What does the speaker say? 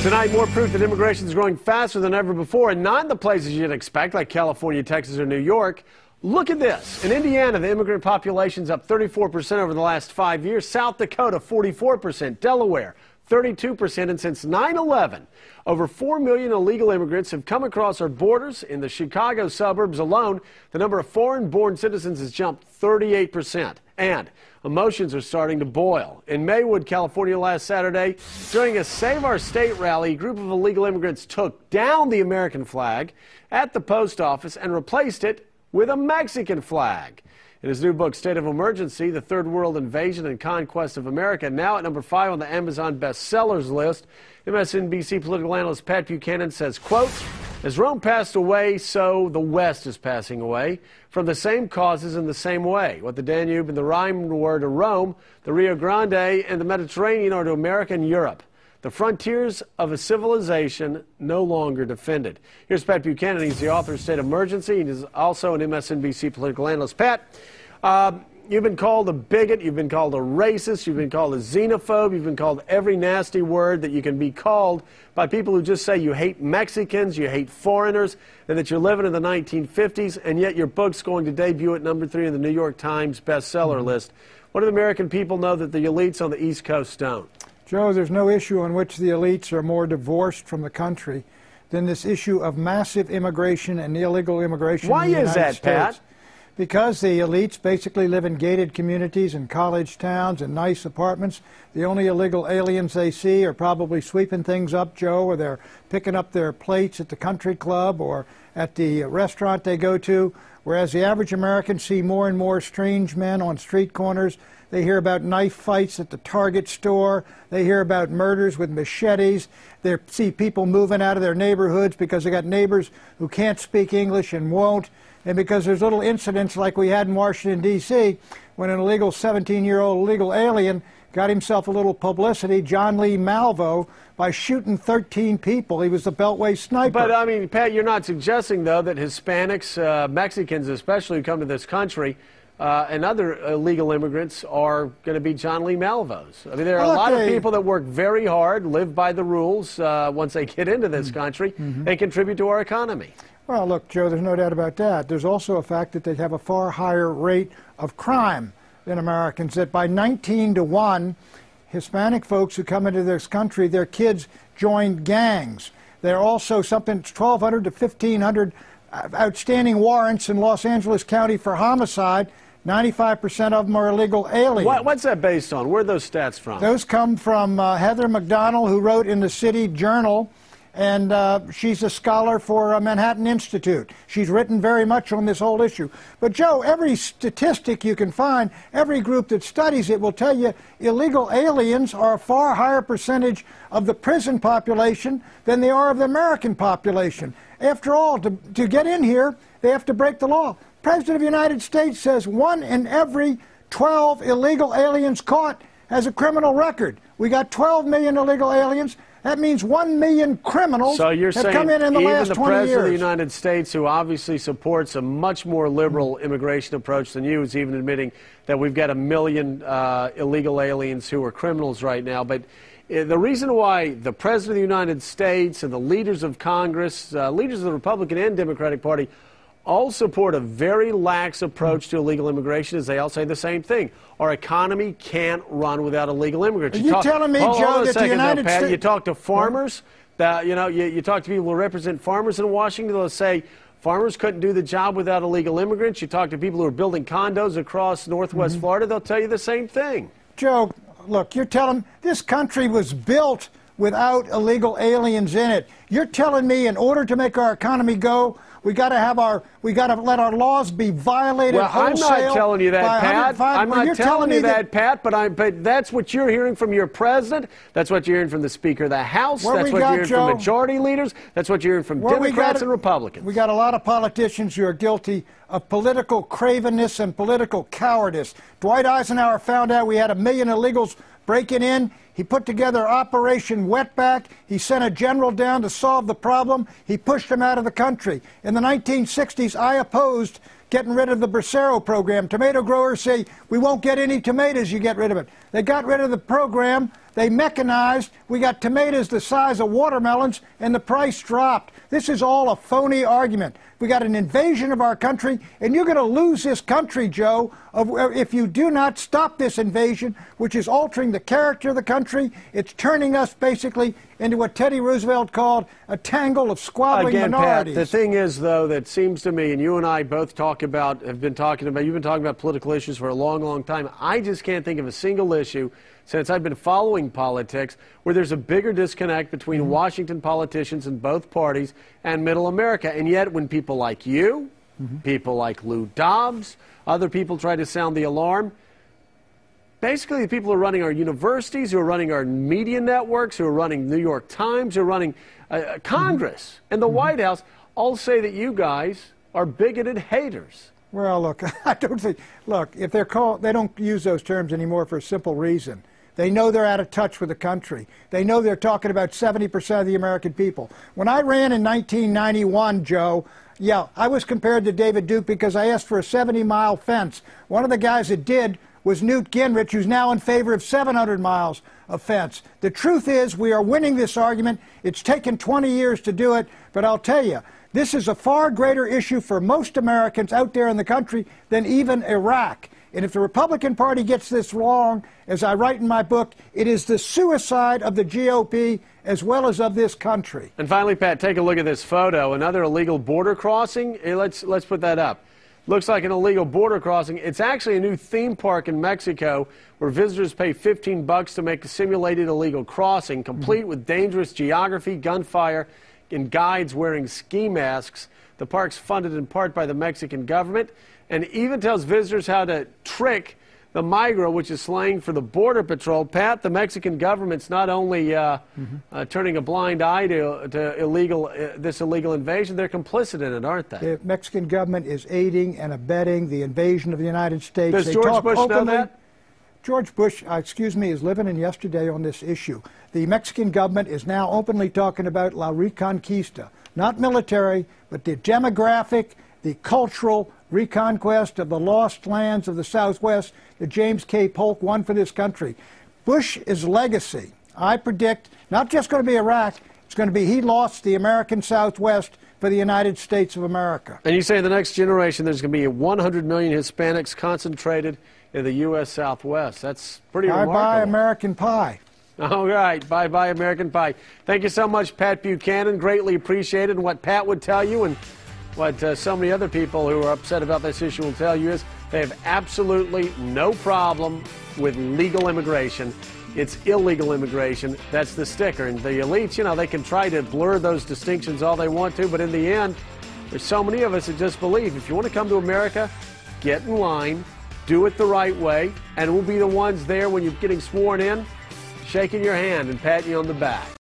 Tonight, more proof that immigration is growing faster than ever before, and not in the places you'd expect, like California, Texas, or New York. Look at this. In Indiana, the immigrant population's up 34% over the last 5 years. South Dakota, 44%. Delaware, 32%. And since 9/11, over 4 million illegal immigrants have come across our borders. In the Chicago suburbs alone, the number of foreign-born citizens has jumped 38%. And emotions are starting to boil. In Maywood, California last Saturday, during a Save Our State rally, a group of illegal immigrants took down the American flag at the post office and replaced it with a Mexican flag. In his new book, State of Emergency, The Third World Invasion and Conquest of America, now at number 5 on the Amazon bestsellers list, MSNBC political analyst Pat Buchanan says, quote, as Rome passed away, so the West is passing away, from the same causes in the same way. What the Danube and the Rhine were to Rome, the Rio Grande and the Mediterranean are to America and Europe. The frontiers of a civilization no longer defended. Here's Pat Buchanan. He's the author of State of Emergency. He's also an MSNBC political analyst. Pat, you've been called a bigot. You've been called a racist. You've been called a xenophobe. You've been called every nasty word that you can be called by people who just say you hate Mexicans, you hate foreigners, and that you're living in the 1950s, and yet your book's going to debut at number 3 in the New York Times bestseller list. What do the American people know that the elites on the East Coast don't? Joe, there's no issue on which the elites are more divorced from the country than this issue of massive immigration and illegal immigration. Why is that, Pat? Because the elites basically live in gated communities and college towns and nice apartments. The only illegal aliens they see are probably sweeping things up, Joe, or they're picking up their plates at the country club or at the restaurant they go to, whereas the average American see more and more strange men on street corners. They hear about knife fights at the Target store. They hear about murders with machetes. They see people moving out of their neighborhoods because they got neighbors who can't speak English and won't. And because there's little incidents like we had in Washington, D.C., when an illegal 17-year-old illegal alien got himself a little publicity, John Lee Malvo, by shooting 13 people. He was the Beltway sniper. But, I mean, Pat, you're not suggesting, though, that Hispanics, Mexicans especially, who come to this country, and other illegal immigrants are going to be John Lee Malvos. I mean, there are a lot of people that work very hard, live by the rules once they get into this country, and contribute to our economy. Well, look, Joe, there's no doubt about that. There's also a fact that they have a far higher rate of crime than Americans, that by 19-to-1, Hispanic folks who come into this country, their kids join gangs. There are also something 1,200 to 1,500 outstanding warrants in Los Angeles County for homicide. 95% of them are illegal aliens. What's that based on? Where are those stats from? Those come from Heather McDonald, who wrote in the City Journal, and she's a scholar for Manhattan Institute. She's written very much on this whole issue. But, Joe, every statistic you can find, every group that studies it will tell you illegal aliens are a far higher percentage of the prison population than they are of the American population. After all, to get in here, they have to break the law. The President of the United States says 1 in every 12 illegal aliens caught has a criminal record. We got 12 million illegal aliens. That means 1 million criminals have come in the last 20 years. So you're saying even the President of the United States, who obviously supports a much more liberal immigration approach than you, is even admitting that we've got 1 million illegal aliens who are criminals right now. But the reason why the President of the United States and the leaders of Congress, leaders of the Republican and Democratic Party, all support a very lax approach to illegal immigration is they all say the same thing. Our economy can't run without illegal immigrants. Are you telling me, Joe, that the United States... You talk to farmers, you talk to people who represent farmers in Washington, they'll say farmers couldn't do the job without illegal immigrants. You talk to people who are building condos across Northwest Florida, they'll tell you the same thing. Joe, look, you're telling this country was built without illegal aliens in it. You're telling me in order to make our economy go, we got to let our laws be violated wholesale. I'm not telling you that, Pat. I'm not telling you that, Pat, but that's what you're hearing from your president. That's what you're hearing from the Speaker of the House. That's what you're hearing from majority leaders. That's what you're hearing from Democrats and Republicans. We got a lot of politicians who are guilty of political cravenness and political cowardice. Dwight Eisenhower found out we had 1 million illegals breaking in. He put together Operation Wetback. He sent a general down to solve the problem. He pushed him out of the country. In the 1960s, I opposed getting rid of the Bracero program. Tomato growers say, we won't get any tomatoes, you get rid of it. They got rid of the program. They mechanized. We got tomatoes the size of watermelons, and the price dropped. This is all a phony argument. We got an invasion of our country, and you're going to lose this country, Joe, if you do not stop this invasion, which is altering the character of the country. It's turning us basically into what Teddy Roosevelt called a tangle of squabbling minorities. Pat, the thing is, though, that seems to me, and you and I both you've been talking about political issues for a long, long time. I just can't think of a single issue since I've been following politics where there's a bigger disconnect between Washington politicians in both parties and middle America. And yet when people like you, people like Lou Dobbs, other people try to sound the alarm, basically the people who are running our universities, who are running our media networks, who are running New York Times, who are running Congress and the White House all say that you guys are bigoted haters. Well, look, I don't think, look, if they're called, they don't use those terms anymore for a simple reason. They know they're out of touch with the country. They know they're talking about 70% of the American people. When I ran in 1991, Joe, yeah, I was compared to David Duke because I asked for a 70-mile fence. One of the guys that did was Newt Gingrich, who's now in favor of 700 miles of fence. The truth is we are winning this argument. It's taken 20 years to do it, but I'll tell you, this is a far greater issue for most Americans out there in the country than even Iraq. And if the Republican Party gets this wrong, as I write in my book, it is the suicide of the GOP as well as of this country. And finally, Pat, take a look at this photo. Another illegal border crossing. Let's put that up. Looks like an illegal border crossing. It's actually a new theme park in Mexico where visitors pay $15 to make a simulated illegal crossing, complete with dangerous geography, gunfire, and guides wearing ski masks. The park's funded in part by the Mexican government and even tells visitors how to trick the migra, which is slang for the Border Patrol. Pat, the Mexican government's not only turning a blind eye to this illegal invasion, they're complicit in it, aren't they? The Mexican government is aiding and abetting the invasion of the United States. Does George Bush know that? George Bush, is living in yesterday on this issue. The Mexican government is now openly talking about La Reconquista, not military, but the demographic, the cultural reconquest of the lost lands of the Southwest that James K. Polk won for this country. Bush's legacy, I predict, not just going to be Iraq, it's going to be he lost the American Southwest for the United States of America. And you say in the next generation there's going to be 100 million Hispanics concentrated in the U.S. Southwest. That's pretty remarkable. Bye-bye American pie. All right. Bye-bye American pie. Thank you so much, Pat Buchanan. Greatly appreciated. And what Pat would tell you and what so many other people who are upset about this issue will tell you is they have absolutely no problem with legal immigration. It's illegal immigration. That's the sticker. And the elites, you know, they can try to blur those distinctions all they want to, but in the end, there's so many of us that just believe if you want to come to America, get in line, do it the right way, and we'll be the ones there when you're getting sworn in, shaking your hand and patting you on the back.